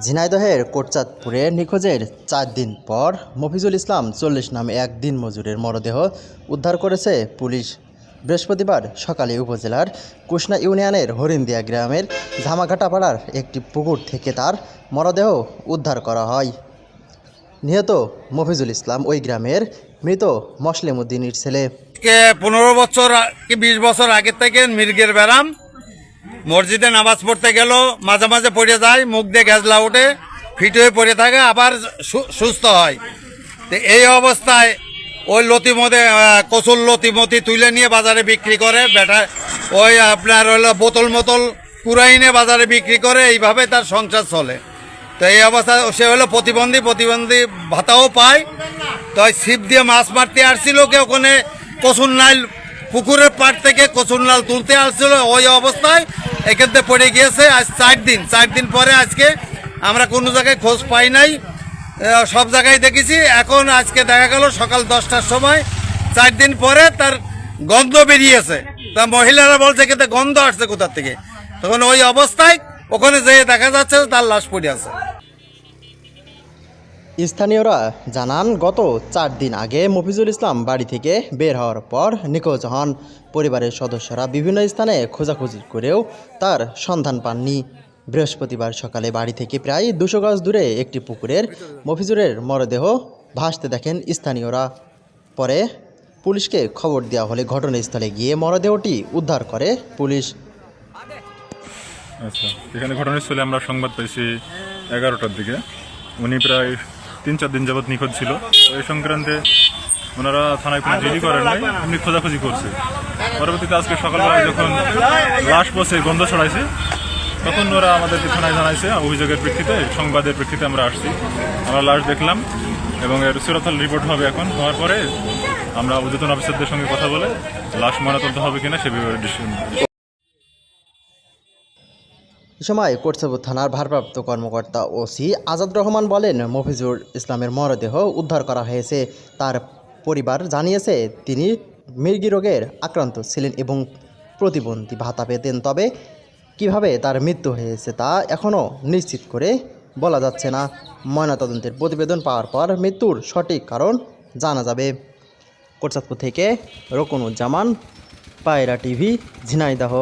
ঝিনাইদহের কোটচাঁদপুরে নিখোঁজের 4 দিন পর মফিজুল ইসলাম 40 নামে এক দিন মজুরের মরদেহ উদ্ধার করেছে পুলিশ। বৃহস্পতিবার সকালে উপজেলার কুশনা ইউনিয়নের হরিন্দিয়া গ্রামের ঝামাঘাটাপাড়ার একটি পুকুর থেকে তার মরদেহ উদ্ধার করা হয়। নিহত মফিজুল ইসলাম ওই গ্রামের মৃত মসলিম উদ্দিনের ছেলে। 15 বছর কি 20 বছর আগে থেকে মির্গের ব্যারাম, মসজিদে নামাজ পড়তে গেল মাঝে মাঝে পড়ে যায়, মুখ দিয়ে গ্যাসলা উঠে ফিট হয়ে পড়ে থাকে, আবার সুস্থ হয়। তো এই অবস্থায় ওই লতিমতে কচুর লতিমতি তুলে নিয়ে বাজারে বিক্রি করে, বেটা ওই আপনার হলো বোতল মোতল কুড়াইনে বাজারে বিক্রি করে, এইভাবে তার সংসার চলে। তো এই অবস্থায় সে হলো প্রতিবন্ধী ভাতাও পায়। তো ওই ছিপ দিয়ে মাছ মারতে আসছিল, কেউ ওখানে কচুর নাইল পুকুরের পাড় থেকে কচুর নাল তুলতে আসছিল, ওই অবস্থায় এখান থেকে পড়ে গিয়েছে। আজ 4 দিন পরে আজকে আমরা কোনো জায়গায় খোঁজ পাই নাই, সব জায়গায় দেখেছি। এখন আজকে দেখা গেল সকাল 10টার সময় 4 দিন পরে তার গন্ধ বেরিয়েছে। তা মহিলারা বলছে কিন্তু গন্ধ আসছে কোথার থেকে, তখন ওই অবস্থায় ওখানে যেয়ে দেখা যাচ্ছে তার লাশ পড়ে আছে। স্থানীয়রা জানান, গত 4 দিন আগে মফিজুল ইসলাম বাড়ি থেকে বের হওয়ার পর নিখোঁজ হন। পরিবারের সদস্যরা বিভিন্ন স্থানে খোঁজাখুঁজি করেও তার সন্ধান পাননি। বৃহস্পতিবার সকালে বাড়ি থেকে প্রায় 200 গজ দূরে একটি পুকুরের মফিজুরের মরদেহ ভাসতে দেখেন স্থানীয়রা। পরে পুলিশকে খবর দেওয়া হলে ঘটনাস্থলে গিয়ে মরদেহটি উদ্ধার করে পুলিশ। আচ্ছা, এখানে ঘটনাস্থলে আমরা সংবাদ পেয়েছি 11টার দিকে। উনি প্রায় 3-4 দিন যাবৎ নিখোঁজ ছিল। এই সংক্রান্তে ওনারা থানায় কোনো জিডি করেন নাই, এমনি খোঁজাখুঁজি করছে। পরবর্তীতে আজকে সকালবেলায় যখন লাশ পৌঁছে গন্ধ ছড়াইছে, তখন ওরা আমাদেরকে থানায় জানাইছে। অভিযোগের প্রেক্ষিতে, সংবাদের প্রেক্ষিতে আমরা আসছি, আমরা লাশ দেখলাম এবং এর সুরতল রিপোর্ট হবে। এখন হওয়ার পরে আমরা ঊর্ধ্বতন অফিসারদের সঙ্গে কথা বলে লাশ ময়নাতদন্ত হবে কিনা সে ব্যাপারে ডিসিশন। এ সময় কোটচাঁদপুর থানার ভারপ্রাপ্ত কর্মকর্তা ওসি আজাদ রহমান বলেন, মফিজুল ইসলামের মরদেহ উদ্ধার করা হয়েছে। তার পরিবার জানিয়েছে তিনি মৃগী রোগের আক্রান্ত ছিলেন এবং প্রতিবন্ধী ভাতা পেতেন। তবে কিভাবে তার মৃত্যু হয়েছে তা এখনও নিশ্চিত করে বলা যাচ্ছে না। ময়নাতদন্তের প্রতিবেদন পাওয়ার পর মৃত্যুর সঠিক কারণ জানা যাবে। কোটচাঁদপুর থেকে রকুনুজ্জামান, পায়রা টিভি, ঝিনাইদহ।